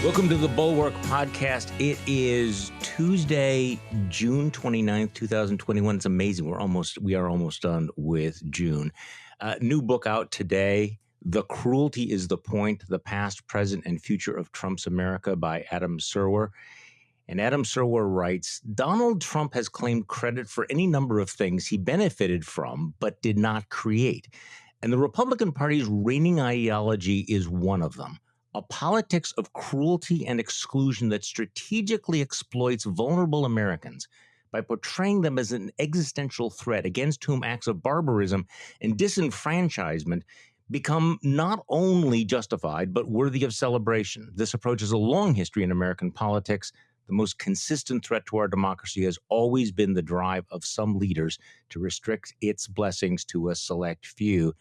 Welcome to the Bulwark podcast. It is Tuesday, June 29th, 2021. It's amazing. We are almost done with June. New book out today, The Cruelty Is the Point, The Past, Present, and Future of Trump's America by Adam Serwer. And Adam Serwer writes, Donald Trump has claimed credit for any number of things he benefited from, but did not create. And the Republican Party's reigning ideology is one of them. A politics of cruelty and exclusion that strategically exploits vulnerable Americans by portraying them as an existential threat against whom acts of barbarism and disenfranchisement become not only justified, but worthy of celebration. This approach has a long history in American politics. The most consistent threat to our democracy has always been the drive of some leaders to restrict its blessings to a select few.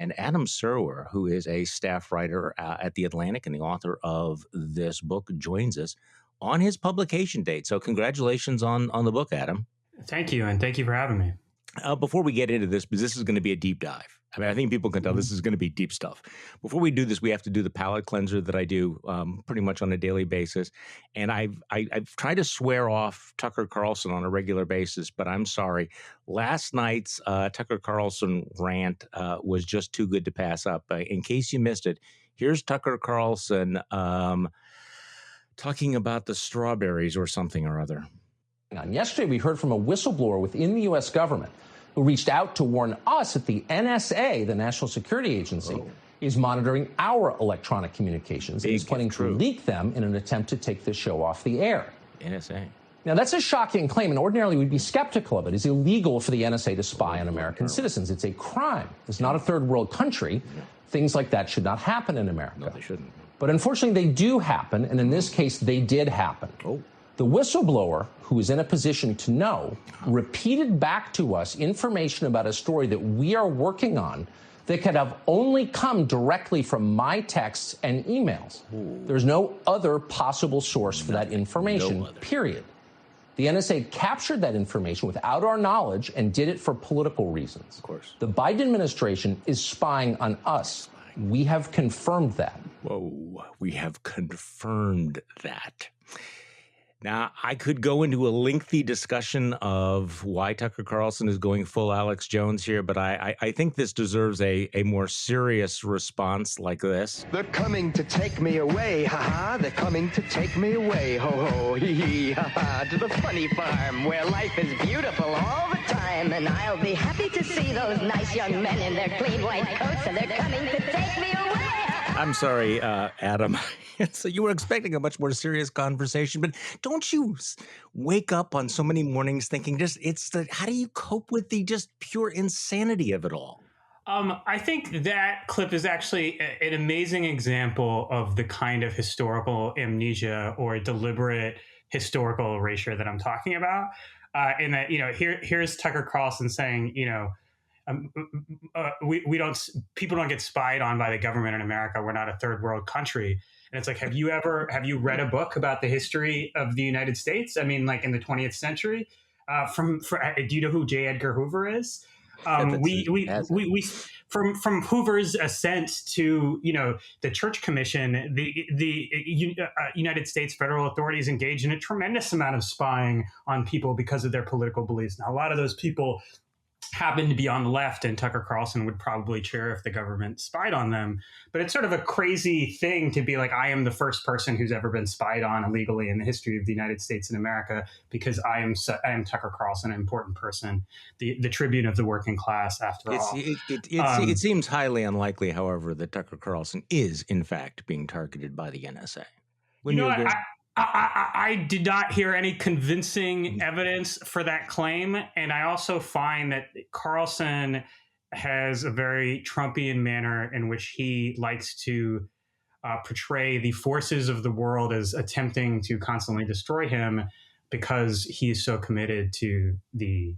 And Adam Serwer, who is a staff writer at The Atlantic and the author of this book, joins us on his publication date. So congratulations on the book, Adam. Thank you, and thank you for having me. Before we get into this, because this is going to be a deep dive. I mean, I think people can tell this is going to be deep stuff. Before we do this, we have to do the palate cleanser that I do pretty much on a daily basis. And I've tried to swear off Tucker Carlson on a regular basis, but I'm sorry. Last night's Tucker Carlson rant was just too good to pass up. In case you missed it, here's Tucker Carlson talking about the strawberries or something or other. Yesterday, we heard from a whistleblower within the U.S. government who reached out to warn us that the NSA, the National Security Agency, is monitoring our electronic communications and is planning to leak them in an attempt to take the show off the air. NSA. Now, that's a shocking claim, and ordinarily we'd be skeptical of it. It's illegal for the NSA to spy on American citizens. It's a crime. It's not a third world country. Things like that should not happen in America. No, they shouldn't. But unfortunately, they do happen, and in this case, they did happen. The whistleblower, who is in a position to know, repeated back to us information about a story that we are working on that could have only come directly from my texts and emails. There's no other possible source for that information, period. The NSA captured that information without our knowledge and did it for political reasons. Of course. The Biden administration is spying on us. We have confirmed that. Whoa, we have confirmed that. Now, I could go into a lengthy discussion of why Tucker Carlson is going full Alex Jones here, but I think this deserves a more serious response like this. They're coming to take me away, ha-ha. They're coming to take me away, ho-ho, hee-hee, ha-ha. To the funny farm where life is beautiful all the time. And I'll be happy to see those nice young men in their clean white coats, and they're coming to take me away. I'm sorry, Adam. So you were expecting a much more serious conversation, but don't you wake up on so many mornings thinking how do you cope with the just pure insanity of it all? I think that clip is actually an amazing example of the kind of historical amnesia or deliberate historical erasure that I'm talking about. In that, here's Tucker Carlson saying, people don't get spied on by the government in America. We're not a third world country. And it's like, have you read a book about the history of the United States? I mean, like in the 20th century, do you know who J. Edgar Hoover is? From Hoover's ascent to, the Church Commission, the United States federal authorities engaged in a tremendous amount of spying on people because of their political beliefs. Now, a lot of those people happen to be on the left, and Tucker Carlson would probably cheer if the government spied on them. But it's sort of a crazy thing to be like, I am the first person who's ever been spied on illegally in the history of the United States and America because I am Tucker Carlson, an important person, the tribune of the working class, after all. It seems highly unlikely, however, that Tucker Carlson is, in fact, being targeted by the NSA. I did not hear any convincing evidence for that claim. And I also find that Carlson has a very Trumpian manner in which he likes to portray the forces of the world as attempting to constantly destroy him because he is so committed to the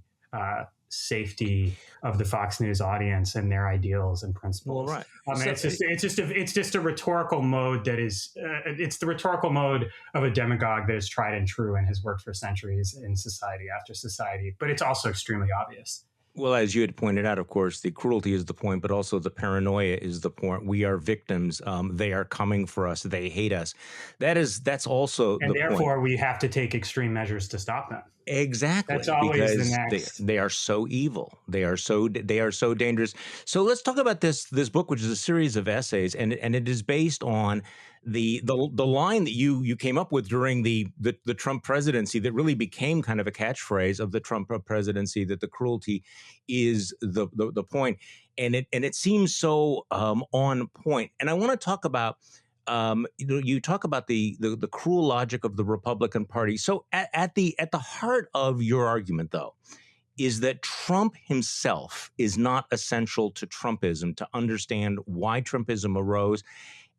safety of the Fox News audience and their ideals and principles. Well, right. It's just a rhetorical mode that is it's the rhetorical mode of a demagogue that is tried and true and has worked for centuries in society after society. But it's also extremely obvious. Well, as you had pointed out, of course, the cruelty is the point, but also the paranoia is the point. We are victims. They are coming for us. They hate us. That's also And the point. therefore, we have to take extreme measures to stop them. That's Exactly, always the because next. they are so evil. They are so dangerous. So let's talk about this book, which is a series of essays, and it is based on the line that you came up with during the Trump presidency that really became kind of a catchphrase of the Trump presidency, that the cruelty is the point, and it seems so on point. And I want to talk about you talk about the cruel logic of the Republican Party. So at the heart of your argument, though, is that Trump himself is not essential to Trumpism to understand why Trumpism arose.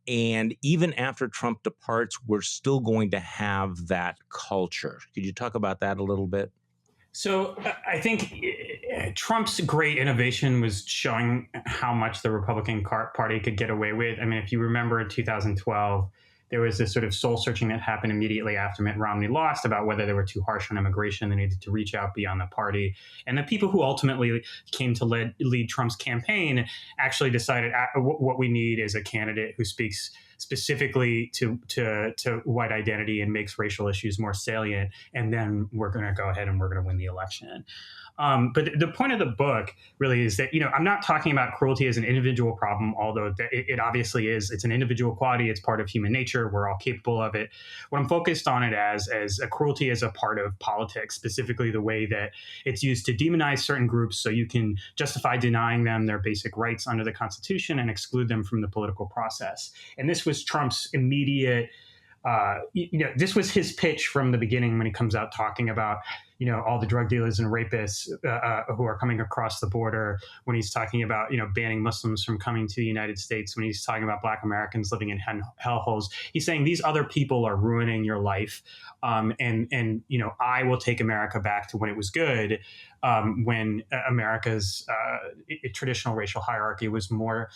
And even after Trump departs, we're still going to have that culture. Could you talk about that a little bit? So I think Trump's great innovation was showing how much the Republican Party could get away with. I mean, if you remember in 2012, there was this sort of soul searching that happened immediately after Mitt Romney lost about whether they were too harsh on immigration. They needed to reach out beyond the party. And the people who ultimately came to lead Trump's campaign actually decided what we need is a candidate who speaks specifically to white identity and makes racial issues more salient. And then we're going to go ahead and we're going to win the election. But the point of the book really is that, I'm not talking about cruelty as an individual problem, although it obviously is. It's an individual quality. It's part of human nature. We're all capable of it. What I'm focused on it as a cruelty as a part of politics, specifically the way that it's used to demonize certain groups so you can justify denying them their basic rights under the Constitution and exclude them from the political process. And this was Trump's immediate this was his pitch from the beginning when he comes out talking about, all the drug dealers and rapists who are coming across the border, when he's talking about, banning Muslims from coming to the United States, when he's talking about Black Americans living in hellholes. He's saying these other people are ruining your life. And I will take America back to when it was good, when America's traditional racial hierarchy was more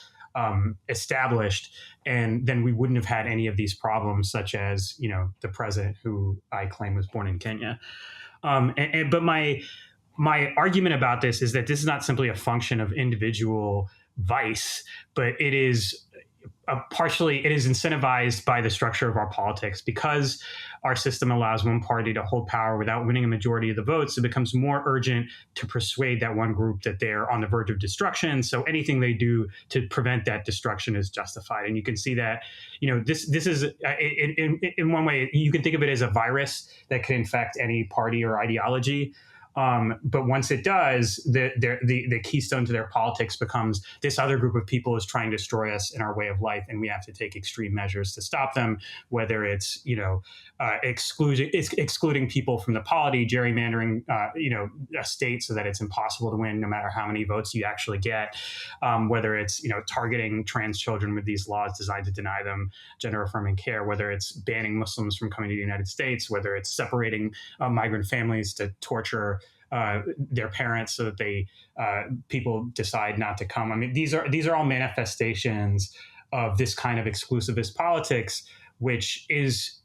established, and then we wouldn't have had any of these problems, such as the president, who I claim was born in Kenya. But my argument about this is that this is not simply a function of individual vice, but it is partially incentivized by the structure of our politics. Because our system allows one party to hold power without winning a majority of the votes, it becomes more urgent to persuade that one group that they're on the verge of destruction. So anything they do to prevent that destruction is justified. And you can see that, this is in one way, you can think of it as a virus that can infect any party or ideology. But once it does, the keystone to their politics becomes this other group of people is trying to destroy us in our way of life, and we have to take extreme measures to stop them. Whether it's excluding people from the polity, gerrymandering a state so that it's impossible to win, no matter how many votes you actually get. Whether it's targeting trans children with these laws designed to deny them gender affirming care. Whether it's banning Muslims from coming to the United States. Whether it's separating migrant families to torture their parents so that people decide not to come. I mean, these are all manifestations of this kind of exclusivist politics, which is,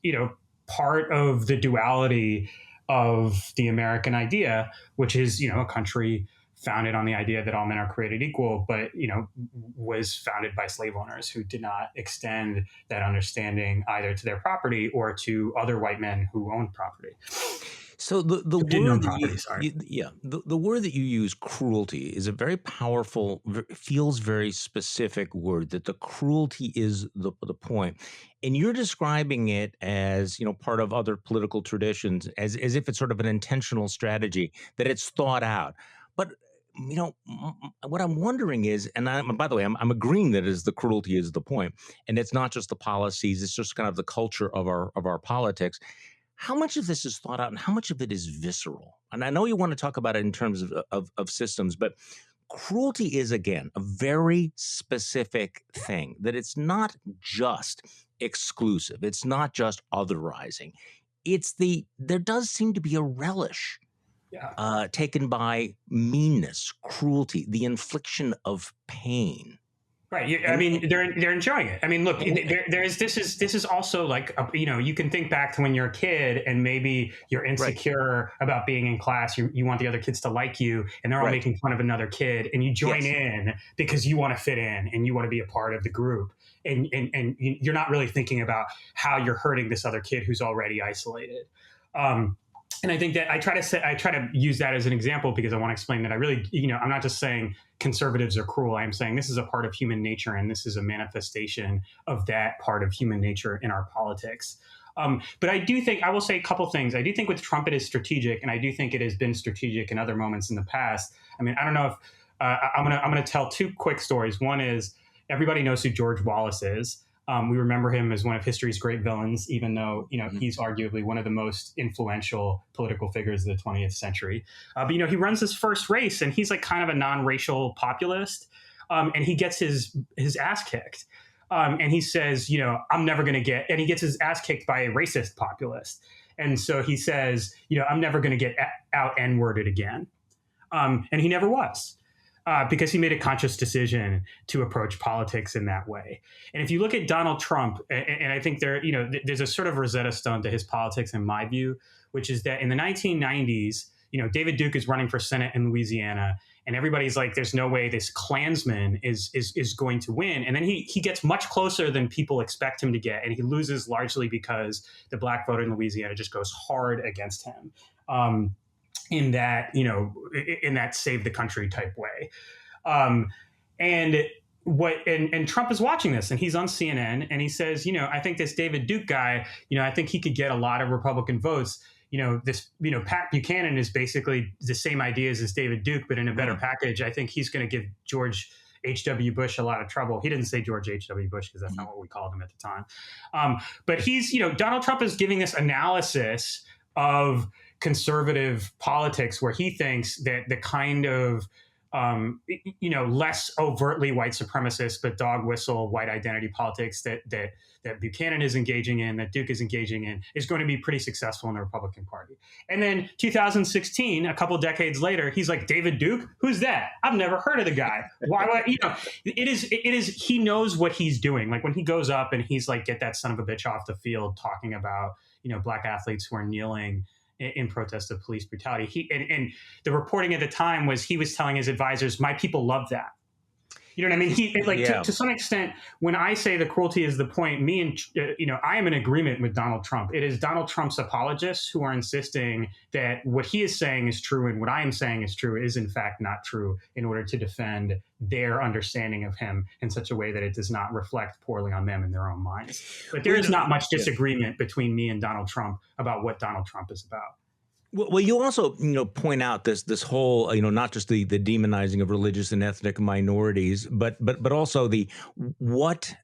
part of the duality of the American idea, which is, a country founded on the idea that all men are created equal, but, was founded by slave owners who did not extend that understanding either to their property or to other white men who owned property. So the word the word that you use, cruelty, is a very powerful, feels very specific word. That the cruelty is the point, and you're describing it as part of other political traditions, as if it's sort of an intentional strategy, that it's thought out. But what I'm wondering is, and by the way, I'm agreeing that the cruelty is the point, and it's not just the policies; it's just kind of the culture of our politics. How much of this is thought out and how much of it is visceral? And I know you want to talk about it in terms of systems, but cruelty is, again, a very specific thing, that it's not just exclusive. It's not just otherizing. There does seem to be a relish taken by meanness, cruelty, the infliction of pain. Right. I mean, they're enjoying it. I mean, look, this is also like, you can think back to when you're a kid and maybe you're insecure about being in class. You want the other kids to like you, and they're all making fun of another kid, and you join in because you want to fit in and you want to be a part of the group. And you're not really thinking about how you're hurting this other kid who's already isolated. And I think that I try to use that as an example because I want to explain that I really, I'm not just saying conservatives are cruel. I am saying this is a part of human nature, and this is a manifestation of that part of human nature in our politics. But I do think, I will say a couple things. I do think with Trump it is strategic, and I do think it has been strategic in other moments in the past. I mean, I don't know if I'm gonna tell two quick stories. One is everybody knows who George Wallace is. We remember him as one of history's great villains, even though, he's arguably one of the most influential political figures of the 20th century. But, he runs his first race and he's like kind of a non-racial populist. And he gets his ass kicked. And he says, I'm never going to get, and he gets his ass kicked by a racist populist. And so he says, I'm never going to get out N-worded again. And he never was. Because he made a conscious decision to approach politics in that way. And if you look at Donald Trump, and I think there's a sort of Rosetta Stone to his politics in my view, which is that in the 1990s, David Duke is running for Senate in Louisiana, and everybody's like, there's no way this Klansman is going to win. And then he gets much closer than people expect him to get, and he loses largely because the black vote in Louisiana just goes hard against him. In that, in that save the country type way. And Trump is watching this, and he's on CNN, and he says, I think this David Duke guy, I think he could get a lot of Republican votes. Pat Buchanan is basically the same ideas as David Duke, but in a better package. I think he's going to give George H.W. Bush a lot of trouble. He didn't say George H.W. Bush because that's not what we called him at the time. But he's, Donald Trump is giving this analysis of conservative politics where he thinks that the kind of less overtly white supremacist but dog whistle white identity politics that Buchanan is engaging in, that Duke is engaging in, is going to be pretty successful in the Republican Party. And then 2016, a couple decades later, he's like, David Duke, who's that? I've never heard of the guy. Why? It is. He knows what he's doing. Like when he goes up and he's like, get that son of a bitch off the field, talking about black athletes who are kneeling in protest of police brutality. And the reporting at the time was he was telling his advisors, my people love that. You know what I mean? To some extent, when I say the cruelty is the point, I am in agreement with Donald Trump. It is Donald Trump's apologists who are insisting that what he is saying is true and what I am saying is true is in fact not true, in order to defend their understanding of him in such a way that it does not reflect poorly on them in their own minds. But there is not much disagreement between me and Donald Trump about what Donald Trump is about. Well, you also, point out this whole, not just the demonizing of religious and ethnic minorities, but also the what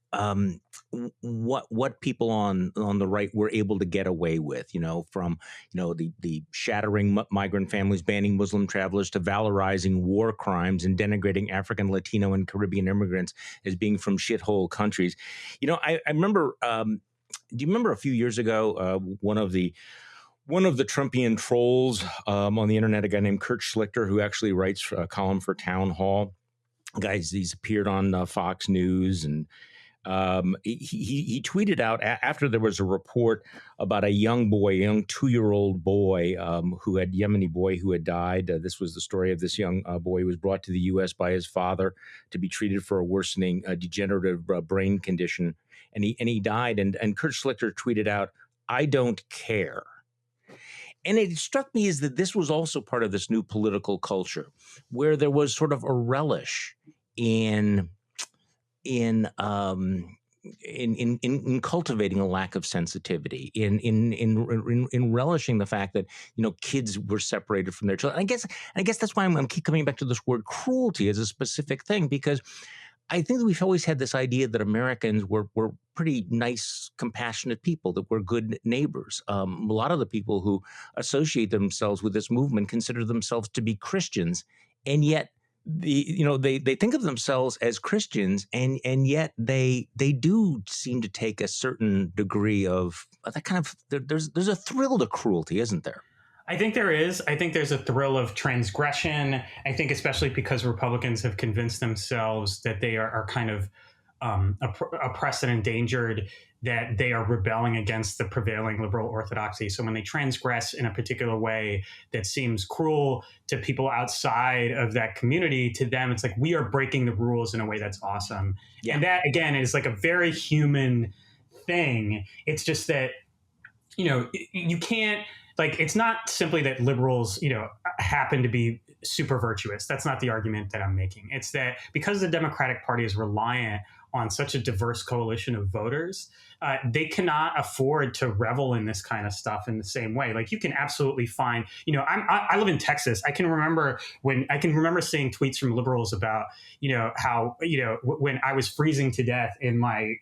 people on the right were able to get away with, from the shattering migrant families, banning Muslim travelers, to valorizing war crimes and denigrating African, Latino, and Caribbean immigrants as being from shithole countries. I remember. Do you remember a few years ago one of the Trumpian trolls on the internet, a guy named Kurt Schlichter, who actually writes a column for Town Hall. He's appeared on Fox News, and he tweeted out after there was a report about a young 2-year-old boy Yemeni boy who had died. This was the story of this young boy who was brought to the U.S. by his father to be treated for a worsening degenerative brain condition, and he died. And Kurt Schlichter tweeted out, "I don't care." And it struck me as that this was also part of this new political culture where there was sort of a relish in cultivating a lack of sensitivity, in relishing the fact that kids were separated from their children. I guess that's why I'm keep coming back to this word cruelty as a specific thing, because I think that we've always had this idea that Americans were pretty nice, compassionate people, that we're good neighbors. A lot of the people who associate themselves with this movement consider themselves to be Christians, and yet they think of themselves as Christians, and yet they do seem to take a certain degree of that kind of. There's a thrill to cruelty, isn't there? I think there is. I think there's a thrill of transgression. I think especially because Republicans have convinced themselves that they are kind of oppressed and endangered, that they are rebelling against the prevailing liberal orthodoxy. So when they transgress in a particular way that seems cruel to people outside of that community, to them, it's like, we are breaking the rules in a way that's awesome. Yeah. And that, again, is like a very human thing. It's just that, you can't, like, it's not simply that liberals, happen to be super virtuous. That's not the argument that I'm making. It's that because the Democratic Party is reliant on such a diverse coalition of voters, they cannot afford to revel in this kind of stuff in the same way. Like, you can absolutely find, I live in Texas. I can remember seeing tweets from liberals about, how, when I was freezing to death in my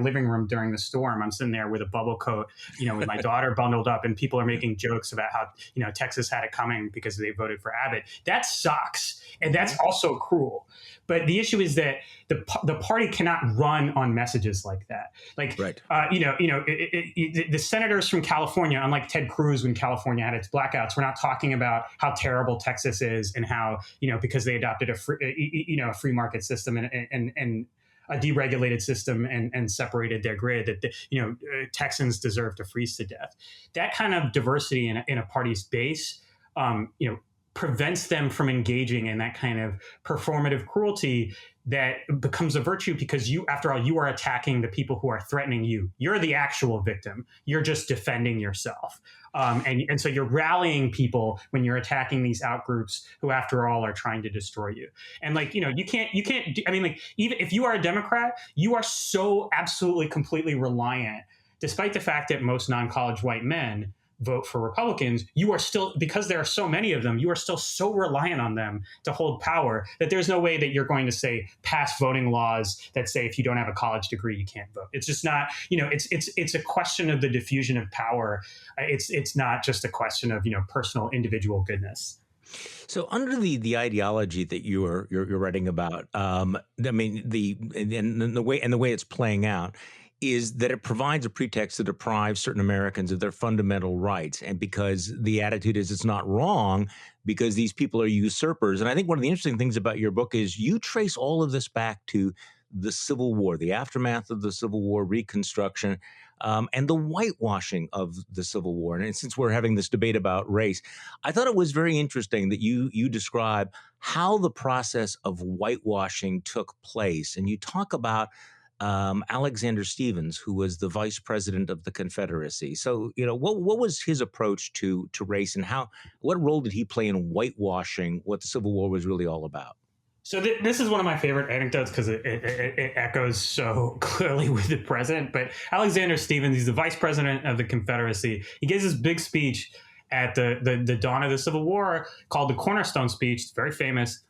living room during the storm, I'm sitting there with a bubble coat, with my daughter bundled up, and people are making jokes about how, Texas had it coming because they voted for Abbott. That sucks. And that's also cruel. But the issue is that the party cannot run on messages like that. Like, right. The senators from California, unlike Ted Cruz when California had its blackouts, we're not talking about how terrible Texas is and how, because they adopted a free market system and a deregulated system and separated their grid, that Texans deserve to freeze to death. That kind of diversity in a party's base, prevents them from engaging in that kind of performative cruelty that becomes a virtue, because after all, you are attacking the people who are threatening you. You're the actual victim. You're just defending yourself. And so you're rallying people when you're attacking these outgroups who, after all, are trying to destroy you. And you can't, even if you are a Democrat, you are so absolutely completely reliant, despite the fact that most non-college white men vote for Republicans, you are still, because there are so many of them, you are still so reliant on them to hold power that there's no way that you're going to pass voting laws that say if you don't have a college degree, you can't vote. It's just not, it's a question of the diffusion of power. It's not just a question of, personal individual goodness. So under the ideology that you're writing about, the way it's playing out is that it provides a pretext to deprive certain Americans of their fundamental rights. And because the attitude is it's not wrong because these people are usurpers. And I think one of the interesting things about your book is you trace all of this back to the Civil War, the aftermath of the Civil War, Reconstruction, and the whitewashing of the Civil War. And since we're having this debate about race, I thought it was very interesting that you describe how the process of whitewashing took place. And you talk about Alexander Stephens, who was the vice president of the Confederacy. So, what was his approach to race, and what role did he play in whitewashing what the Civil War was really all about? So this is one of my favorite anecdotes because it echoes so clearly with the president. But Alexander Stephens, he's the vice president of the Confederacy. He gives this big speech at the dawn of the Civil War called the Cornerstone Speech. It's very famous,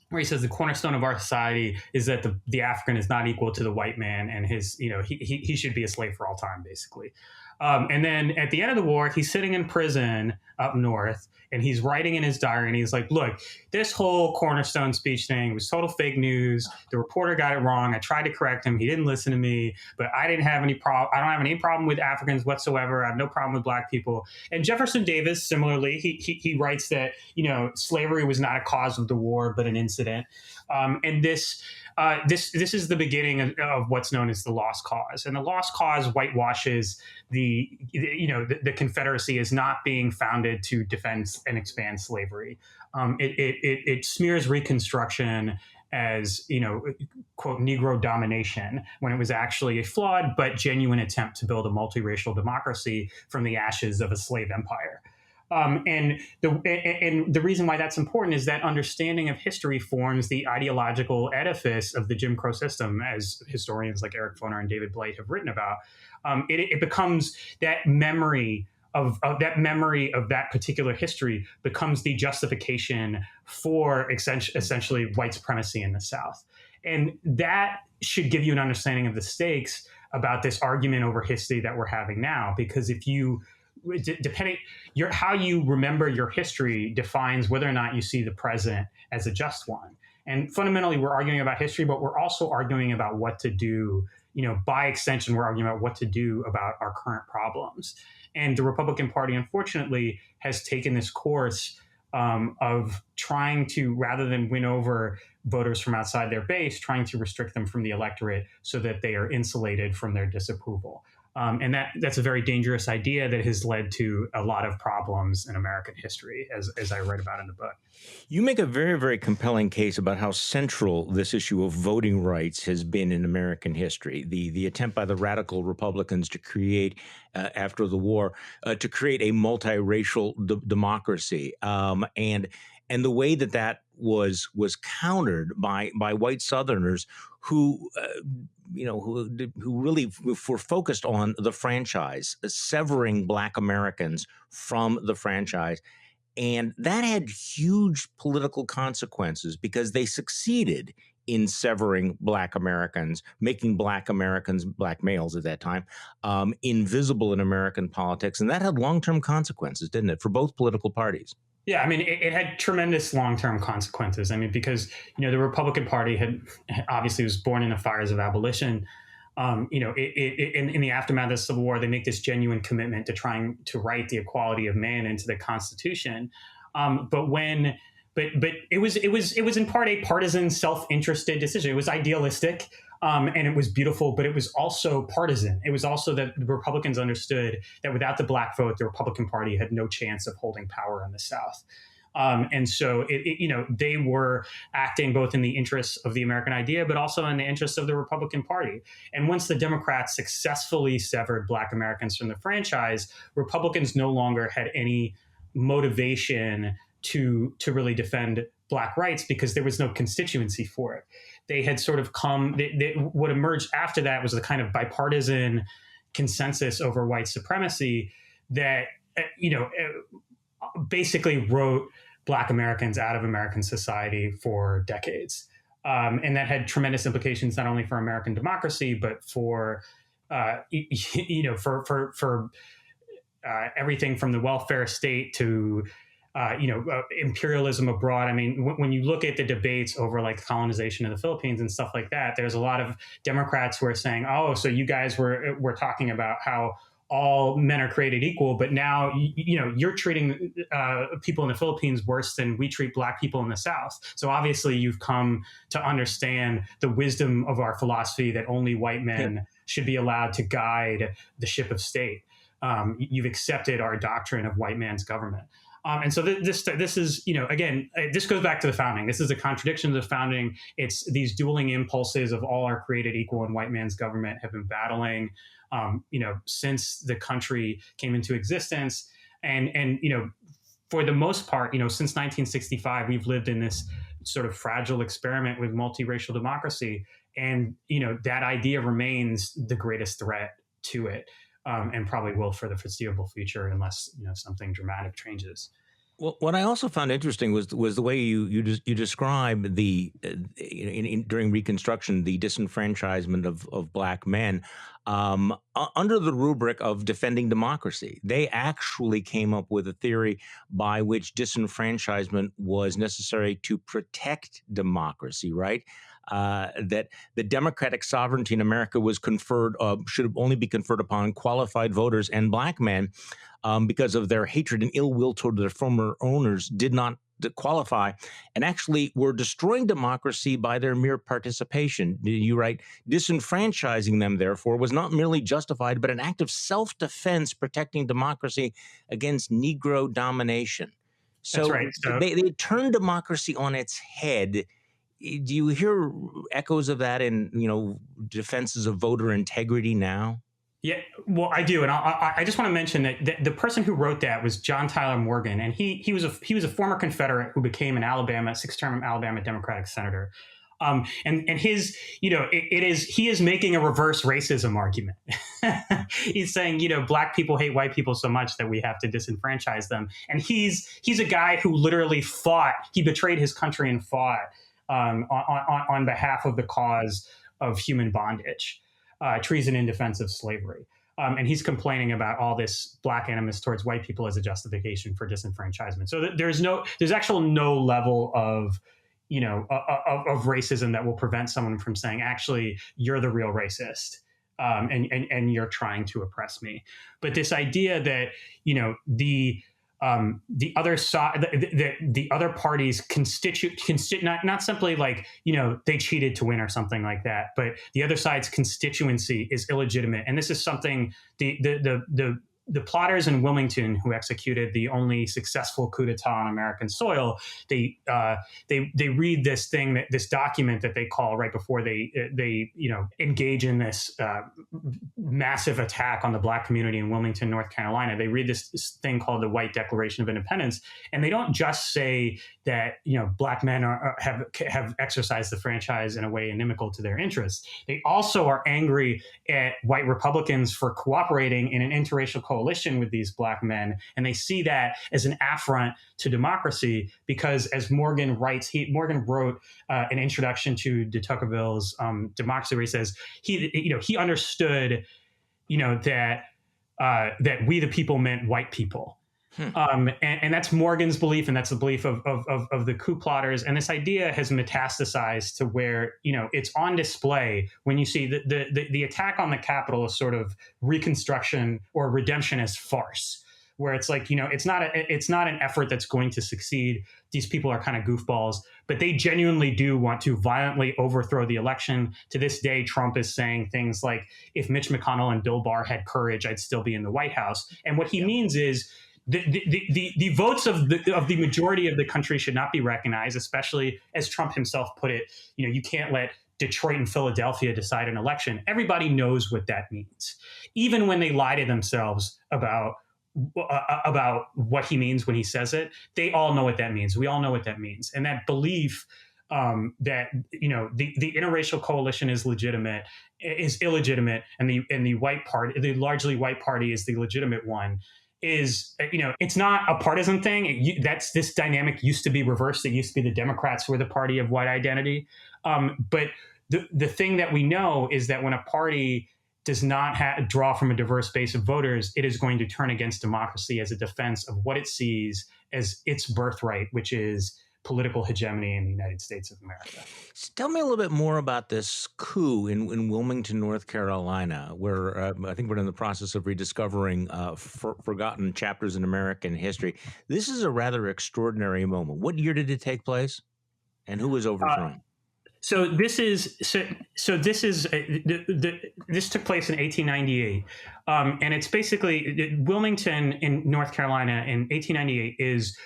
where he says the cornerstone of our society is that the African is not equal to the white man, and he should be a slave for all time, basically. And then at the end of the war, he's sitting in prison up north, and he's writing in his diary, and he's like, look, this whole Cornerstone Speech thing was total fake news. The reporter got it wrong. I tried to correct him. He didn't listen to me, but I didn't have any problem. I don't have any problem with Africans whatsoever. I have no problem with black people. And Jefferson Davis, similarly, he writes that, slavery was not a cause of the war, but an incident. And this is the beginning of what's known as the Lost Cause. And the Lost Cause whitewashes the Confederacy as not being founded to defend and expand slavery. It smears Reconstruction as, quote, Negro domination, when it was actually a flawed but genuine attempt to build a multiracial democracy from the ashes of a slave empire. And the reason why that's important is that understanding of history forms the ideological edifice of the Jim Crow system, as historians like Eric Foner and David Blight have written about. It becomes that memory of that particular history becomes the justification for essentially white supremacy in the South. And that should give you an understanding of the stakes about this argument over history that we're having now, because how you remember your history defines whether or not you see the present as a just one. And fundamentally, we're arguing about history, but we're also arguing about what to do. By extension, we're arguing about what to do about our current problems. And the Republican Party, unfortunately, has taken this course of trying to, rather than win over voters from outside their base, trying to restrict them from the electorate so that they are insulated from their disapproval. And that's a very dangerous idea that has led to a lot of problems in American history, as I write about in the book. You make a very, very compelling case about how central this issue of voting rights has been in American history. The attempt by the radical Republicans to create, after the war, to create a multiracial democracy, and the way that was countered by white Southerners who really were focused on the franchise, severing Black Americans from the franchise. And that had huge political consequences because they succeeded in severing Black Americans, making Black Americans, Black males at that time, invisible in American politics. And that had long-term consequences, didn't it, for both political parties? Yeah, I mean, it had tremendous long-term consequences. I mean, because, the Republican Party had obviously was born in the fires of abolition. In the aftermath of the Civil War, they make this genuine commitment to trying to write the equality of man into the Constitution. But it was in part a partisan, self-interested decision. It was idealistic. And it was beautiful, but it was also partisan. It was also that the Republicans understood that without the Black vote, the Republican Party had no chance of holding power in the South. And so, they were acting both in the interests of the American idea, but also in the interests of the Republican Party. And once the Democrats successfully severed Black Americans from the franchise, Republicans no longer had any motivation to really defend Black rights because there was no constituency for it. They had sort of what emerged after that was a kind of bipartisan consensus over white supremacy that, basically wrote Black Americans out of American society for decades. And that had tremendous implications, not only for American democracy, but for, everything from the welfare state to, imperialism abroad. I mean, when you look at the debates over like colonization of the Philippines and stuff like that, there's a lot of Democrats who are saying, oh, so you guys were talking about how all men are created equal, but now, you're treating people in the Philippines worse than we treat Black people in the South. So obviously you've come to understand the wisdom of our philosophy that only white men should be allowed to guide the ship of state. You've accepted our doctrine of white man's government. And so this is, again, this goes back to the founding. This is a contradiction to the founding. It's these dueling impulses of all are created equal and white man's government have been battling, since the country came into existence. And for the most part, since 1965, we've lived in this sort of fragile experiment with multiracial democracy. And, that idea remains the greatest threat to it. And probably will for the foreseeable future, unless something dramatic changes. Well, what I also found interesting was the way you describe the during Reconstruction the disenfranchisement of Black men under the rubric of defending democracy. They actually came up with a theory by which disenfranchisement was necessary to protect democracy, right? That the democratic sovereignty in America was should only be conferred upon qualified voters, and Black men, because of their hatred and ill will toward their former owners, did not qualify and actually were destroying democracy by their mere participation. You write, disenfranchising them, therefore, was not merely justified, but an act of self-defense protecting democracy against Negro domination. So, that's right. They turned democracy on its head. Do you hear echoes of that in, defenses of voter integrity now? Yeah, well, I do. And I just want to mention that the person who wrote that was John Tyler Morgan. And he was a former Confederate who became an six-term Alabama Democratic senator. And his, he is making a reverse racism argument. He's saying, Black people hate white people so much that we have to disenfranchise them. And he's a guy who literally he betrayed his country and fought on behalf of the cause of human bondage, treason in defense of slavery. And he's complaining about all this Black animus towards white people as a justification for disenfranchisement. So there's actually no level of racism that will prevent someone from saying, actually, you're the real racist. and you're trying to oppress me. But this idea that, the other side, the other parties not simply like, they cheated to win or something like that, but the other side's constituency is illegitimate. And this is something the plotters in Wilmington, who executed the only successful coup d'etat on American soil, they read this document that they call right before they engage in this massive attack on the Black community in Wilmington, North Carolina. They read this thing called the White Declaration of Independence, and they don't just say that Black men have exercised the franchise in a way inimical to their interests. They also are angry at white Republicans for cooperating in an interracial coalition with these Black men, and they see that as an affront to democracy because, as Morgan writes, Morgan wrote an introduction to de Tocqueville's Democracy, where he says he understood that we the people meant white people. And that's Morgan's belief, and that's the belief of the coup plotters. And this idea has metastasized to where it's on display when you see the attack on the Capitol is sort of reconstruction or redemptionist farce, where it's like it's not an effort that's going to succeed. These people are kind of goofballs, but they genuinely do want to violently overthrow the election. To this day, Trump is saying things like, "If Mitch McConnell and Bill Barr had courage, I'd still be in the White House." And what he means is, the votes of the majority of the country should not be recognized, especially as Trump himself put it. You can't let Detroit and Philadelphia decide an election. Everybody knows what that means, even when they lie to themselves about what he means when he says it. They all know what that means. We all know what that means, and that belief that the interracial coalition is illegitimate, and the white party, the largely white party, is the legitimate one. Is it's not a partisan thing. This dynamic used to be reversed. It used to be the Democrats were the party of white identity. But the thing that we know is that when a party does not draw from a diverse base of voters, it is going to turn against democracy as a defense of what it sees as its birthright, which is political hegemony in the United States of America. Tell me a little bit more about this coup in Wilmington, North Carolina, where I think we're in the process of rediscovering forgotten chapters in American history. This is a rather extraordinary moment. What year did it take place, and who was overthrown? This took place in 1898, and it's basically Wilmington in North Carolina in 1898 is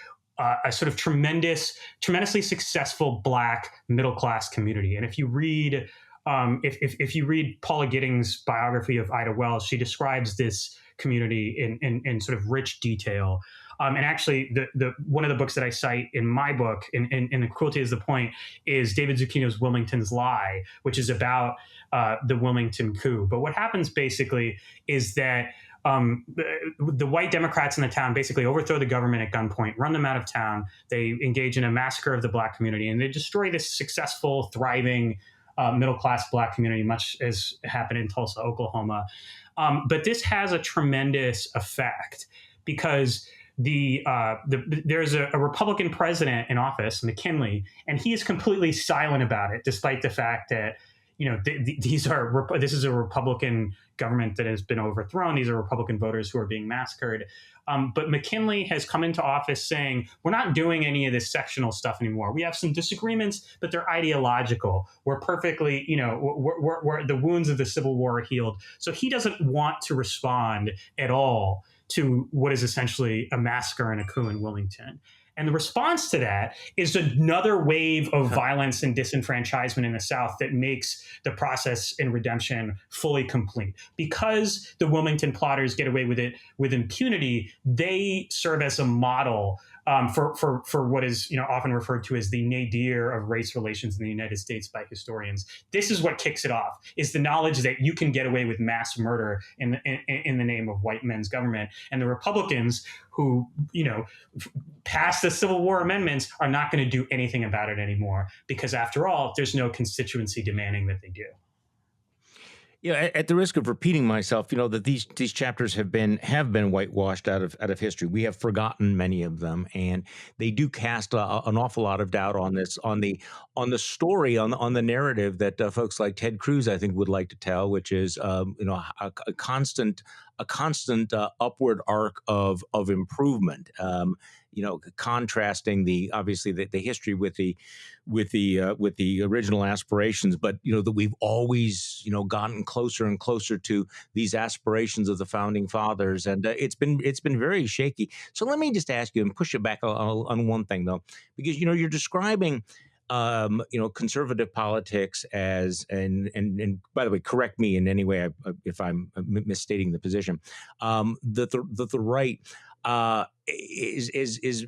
a sort of tremendously successful Black middle class community. And if you read if you read Paula Gidding's biography of Ida Wells, she describes this community in sort of rich detail. And actually, the one of the books that I cite in my book, in the Cruelty Is the Point, is David Zucchino's Wilmington's Lie, which is about the Wilmington coup. But what happens basically is that the white Democrats in the town basically overthrow the government at gunpoint, run them out of town. They engage in a massacre of the Black community, and they destroy this successful, thriving middle-class Black community, much as happened in Tulsa, Oklahoma. But this has a tremendous effect because there's a Republican president in office, McKinley, and he is completely silent about it, despite the fact that this is a Republican government that has been overthrown. These are Republican voters who are being massacred. But McKinley has come into office saying, we're not doing any of this sectional stuff anymore. We have some disagreements, but they're ideological. We're perfectly, we're the wounds of the Civil War are healed. So he doesn't want to respond at all to what is essentially a massacre and a coup in Wilmington. And the response to that is another wave of violence and disenfranchisement in the South that makes the process in redemption fully complete. Because the Wilmington plotters get away with it with impunity, they serve as a model for what is often referred to as the nadir of race relations in the United States by historians. This is what kicks it off: is the knowledge that you can get away with mass murder in the name of white men's government. And the Republicans who passed the Civil War amendments are not going to do anything about it anymore, because after all, there's no constituency demanding that they do. Yeah, at the risk of repeating myself, that these chapters have been whitewashed out of history. We have forgotten many of them, and they do cast an awful lot of doubt on this, on the story, on the narrative that folks like Ted Cruz, I think, would like to tell, which is a constant upward arc of improvement. Contrasting obviously the history with the original aspirations, but that we've always gotten closer and closer to these aspirations of the founding fathers, and it's been very shaky. So let me just ask you and push you back on one thing though, because you're describing conservative politics as, and by the way, correct me in any way if I'm misstating the position, that the right is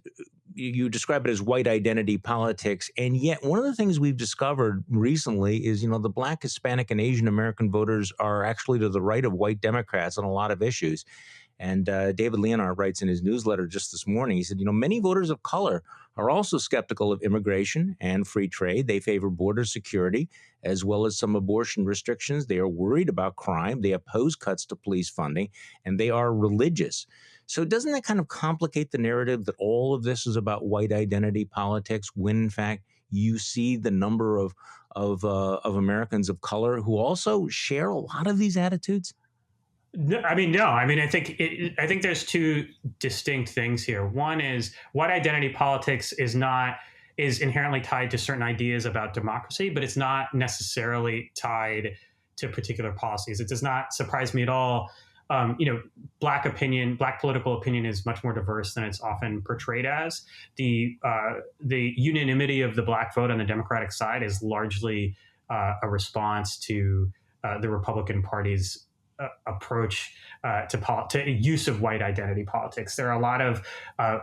you describe it as white identity politics, and yet one of the things we've discovered recently is the Black, Hispanic, and Asian American voters are actually to the right of white Democrats on a lot of issues. And David Leonhardt writes in his newsletter just this morning, he said, many voters of color are also skeptical of immigration and free trade. They favor border security as well as some abortion restrictions. They are worried about crime. They oppose cuts to police funding, and they are religious. So doesn't that kind of complicate the narrative that all of this is about white identity politics, when in fact you see the number of Americans of color who also share a lot of these attitudes? No. I think there's two distinct things here. One is white identity politics is inherently tied to certain ideas about democracy, but it's not necessarily tied to particular policies. It does not surprise me at all. Black political opinion is much more diverse than it's often portrayed as. The unanimity of the Black vote on the Democratic side is largely a response to the Republican Party's approach to use of white identity politics. There are a lot of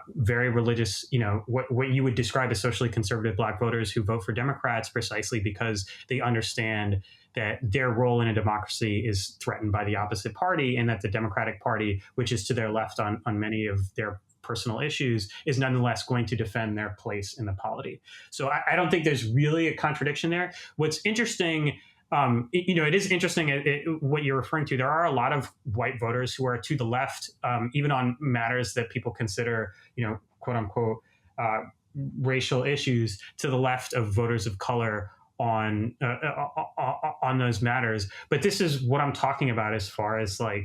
very religious, what you would describe as socially conservative Black voters who vote for Democrats precisely because they understand that their role in a democracy is threatened by the opposite party, and that the Democratic Party, which is to their left on many of their personal issues, is nonetheless going to defend their place in the polity. So I don't think there's really a contradiction there. What's interesting, it is interesting what you're referring to. There are a lot of white voters who are to the left, even on matters that people consider, quote unquote, racial issues, to the left of voters of color on those matters. But this is what I'm talking about as far as a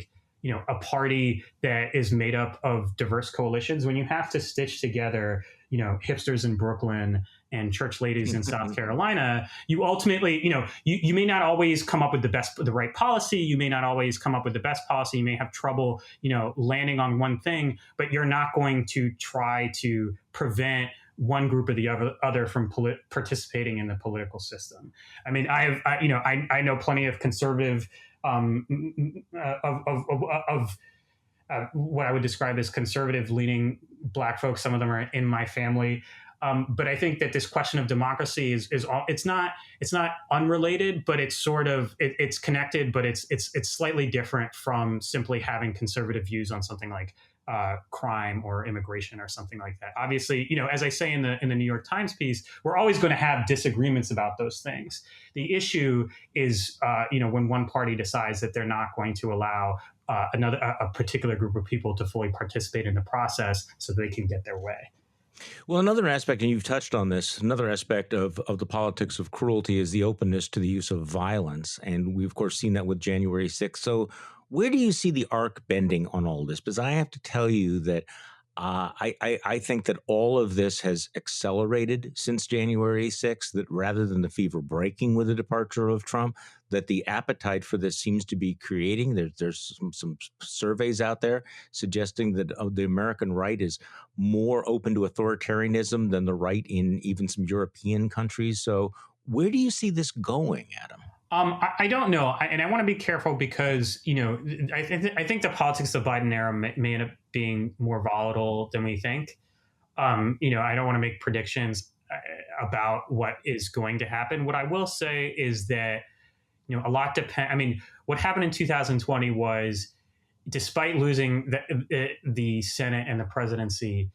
party that is made up of diverse coalitions. When you have to stitch together, hipsters in Brooklyn and church ladies in South Carolina, you ultimately, you may not always come up with the right policy. You may not always come up with the best policy. You may have trouble, landing on one thing, but you're not going to try to prevent one group or the other from participating in the political system. I mean, I know plenty of conservative of what I would describe as conservative leaning Black folks. Some of them are in my family. But I think that this question of democracy it's not unrelated, but it's sort of it's connected, but it's slightly different from simply having conservative views on something like crime or immigration or something like that. Obviously, as I say in the New York Times piece, we're always going to have disagreements about those things. The issue is, when one party decides that they're not going to allow a particular group of people to fully participate in the process so they can get their way. Well, another aspect, and you've touched on this, another aspect of the politics of cruelty is the openness to the use of violence. And we've, of course, seen that with January 6th. So where do you see the arc bending on all this? Because I have to tell you that I think that all of this has accelerated since January 6th, that rather than the fever breaking with the departure of Trump, that the appetite for this seems to be creating. There's some surveys out there suggesting that the American right is more open to authoritarianism than the right in even some European countries. So where do you see this going, Adam? I don't know. And I want to be careful because, I think the politics of the Biden era may end up being more volatile than we think. I don't want to make predictions about what is going to happen. What I will say is that, a lot depends. I mean, what happened in 2020 was, despite losing the Senate and the presidency,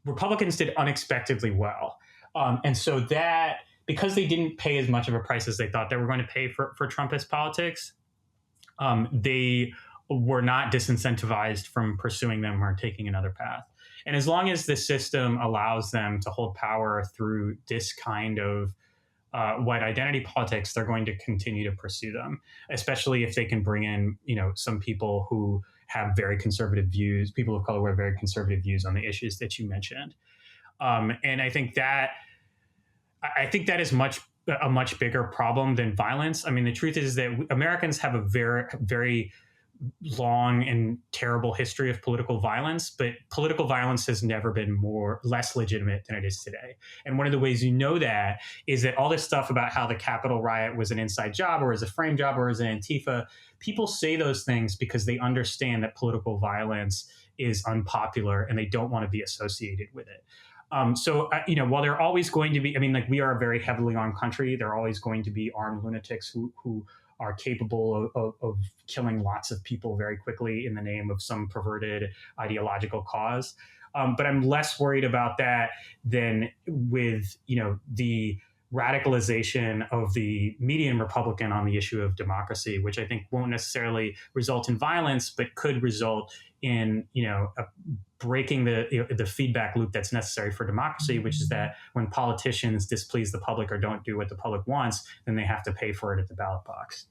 Republicans did unexpectedly well. And so that, because they didn't pay as much of a price as they thought they were going to pay for Trumpist politics, they were not disincentivized from pursuing them or taking another path. And as long as the system allows them to hold power through this kind of white identity politics, they're going to continue to pursue them, especially if they can bring in, some people who have very conservative views, people of color who have very conservative views on the issues that you mentioned. And I think that is a much bigger problem than violence. I mean, the truth is that Americans have a very, very long and terrible history of political violence, but political violence has never been less legitimate than it is today. And one of the ways you know that is that all this stuff about how the Capitol riot was an inside job or as a frame job or as an Antifa, people say those things because they understand that political violence is unpopular and they don't want to be associated with it. So while there are always going to be, we are a very heavily armed country, there are always going to be armed lunatics who are capable of killing lots of people very quickly in the name of some perverted ideological cause. But I'm less worried about that than with, the radicalization of the median Republican on the issue of democracy, which I think won't necessarily result in violence, but could result in, breaking the feedback loop that's necessary for democracy, which is that when politicians displease the public or don't do what the public wants, then they have to pay for it at the ballot box.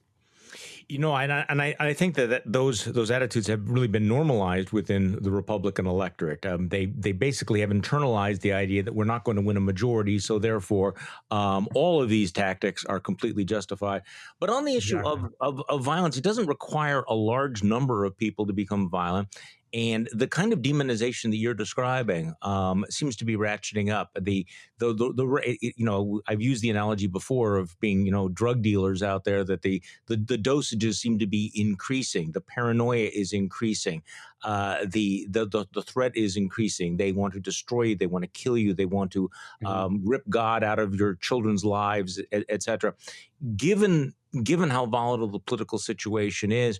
And I think that those attitudes have really been normalized within the Republican electorate. They basically have internalized the idea that we're not going to win a majority, so therefore all of these tactics are completely justified. But on the issue of violence, it doesn't require a large number of people to become violent. And the kind of demonization that you're describing seems to be ratcheting up. I've used the analogy before of being, drug dealers out there, that the dosages seem to be increasing. The paranoia is increasing. The threat is increasing. They want to destroy you. They want to kill you. They want to rip God out of your children's lives, et cetera. Given how volatile the political situation is,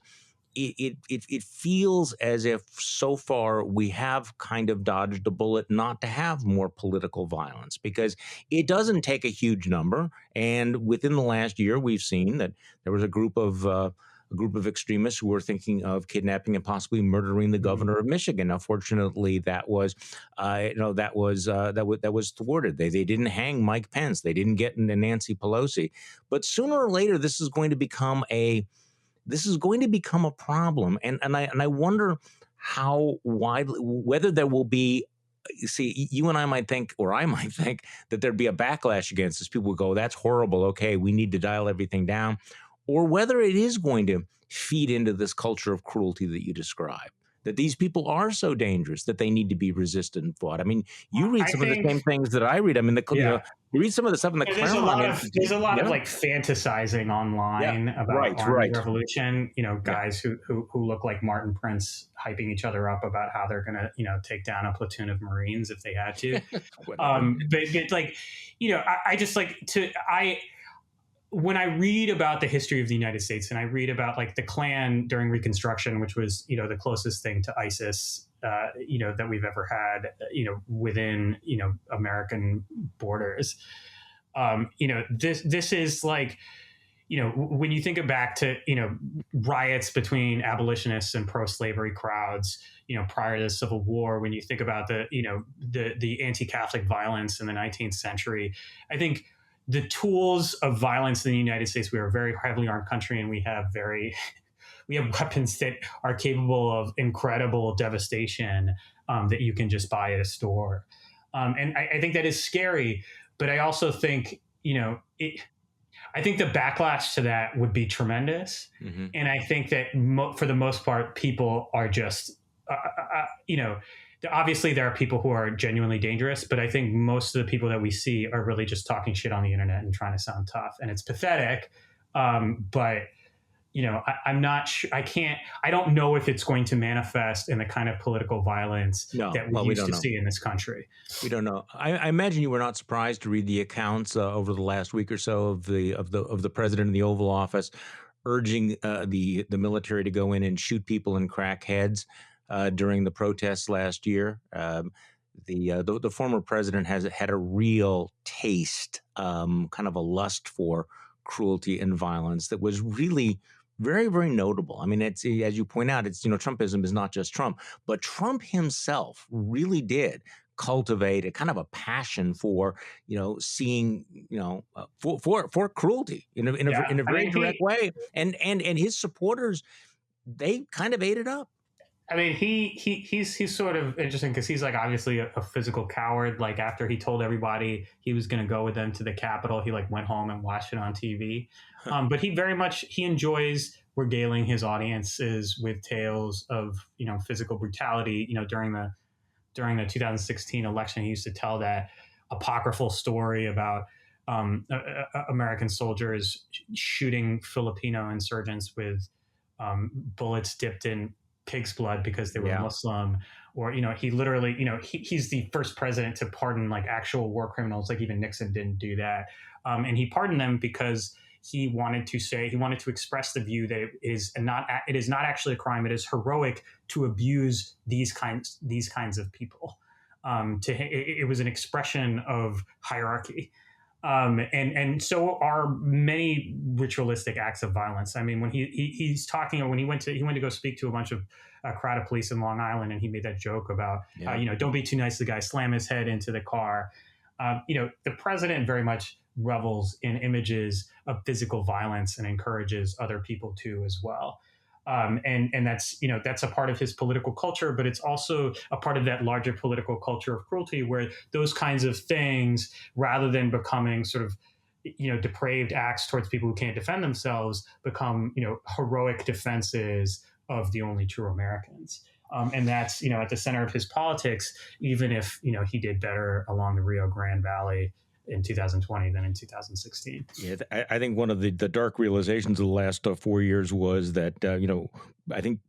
it feels as if so far we have kind of dodged a bullet not to have more political violence, because it doesn't take a huge number. And within the last year, we've seen that there was a group of extremists who were thinking of kidnapping and possibly murdering the governor of Michigan. Now, fortunately, that was thwarted. They didn't hang Mike Pence. They didn't get into Nancy Pelosi. But sooner or later, this is going to become a problem, and I wonder how widely, whether there will be. See, you and I might think, or I might think, that there'd be a backlash against this. People would go, "That's horrible. Okay, we need to dial everything down," or whether it is going to feed into this culture of cruelty that you describe. That these people are so dangerous that they need to be resisted and fought. I mean, you read some of the same things that I read. I mean, you read some of the stuff in the Claremont. There's a lot of like fantasizing online about armed revolution. Guys who look like Martin Prince hyping each other up about how they're going to take down a platoon of Marines if they had to. but like, I just like to when I read about the history of the United States and I read about like the Klan during Reconstruction, which was, the closest thing to ISIS, that we've ever had, within, American borders, this is like, when you think back to, riots between abolitionists and pro-slavery crowds, prior to the Civil War, when you think about the anti-Catholic violence in the 19th century, I think the tools of violence in the United States, we are a very heavily armed country, and we have weapons that are capable of incredible devastation that you can just buy at a store. And I think that is scary, but I also think, I think the backlash to that would be tremendous. Mm-hmm. And I think that for the most part, people are just, obviously there are people who are genuinely dangerous, but I think most of the people that we see are really just talking shit on the internet and trying to sound tough. And it's pathetic. But I'm not sure. I don't know if it's going to manifest in the kind of political violence that we used to see in this country. We don't know. I imagine you were not surprised to read the accounts over the last week or so of the president in the Oval Office urging the military to go in and shoot people and crack heads during the protests last year. The former president has had a real taste, kind of a lust for cruelty and violence that was really Very, very notable. I mean, it's, as you point out, it's, Trumpism is not just Trump, but Trump himself really did cultivate a kind of a passion for, seeing, for cruelty in a very direct way. And his supporters, they kind of ate it up. I mean, he's sort of interesting because he's like obviously a physical coward. Like after he told everybody he was going to go with them to the Capitol, he like went home and watched it on TV. But he enjoys regaling his audiences with tales of physical brutality. During the 2016 election, he used to tell that apocryphal story about American soldiers shooting Filipino insurgents with bullets dipped in pig's blood because they were Muslim, or he literally he's the first president to pardon like actual war criminals. Like even Nixon didn't do that, and he pardoned them because he wanted to express the view that it is not actually a crime. It is heroic to abuse these kinds of people. It was an expression of hierarchy. And so are many ritualistic acts of violence. I mean, when he's talking, when he went to go speak to a bunch of a crowd of police in Long Island, and he made that joke about, don't be too nice to the guy, slam his head into the car. The president very much revels in images of physical violence and encourages other people to as well. And that's a part of his political culture, but it's also a part of that larger political culture of cruelty, where those kinds of things, rather than becoming sort of, depraved acts towards people who can't defend themselves, become, heroic defenses of the only true Americans. And that's, at the center of his politics, even if, he did better along the Rio Grande Valley in 2020 than in 2016. Yeah, I think one of the dark realizations of the last 4 years was that, I think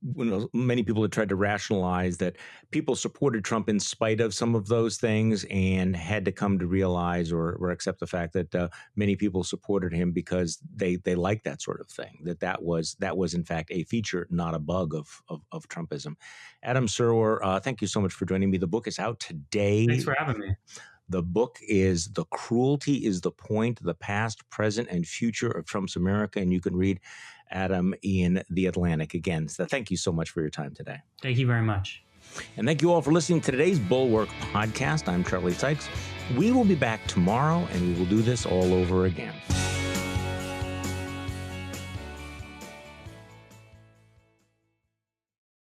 many people had tried to rationalize that people supported Trump in spite of some of those things, and had to come to realize or accept the fact that many people supported him because they like that sort of thing, that was in fact a feature, not a bug of Trumpism. Adam Serwer, thank you so much for joining me. The book is out today. Thanks for having me. The book is The Cruelty Is the Point, The Past, Present, and Future of Trump's America. And you can read Adam in The Atlantic again. So thank you so much for your time today. Thank you very much. And thank you all for listening to today's Bulwark podcast. I'm Charlie Sykes. We will be back tomorrow, and we will do this all over again.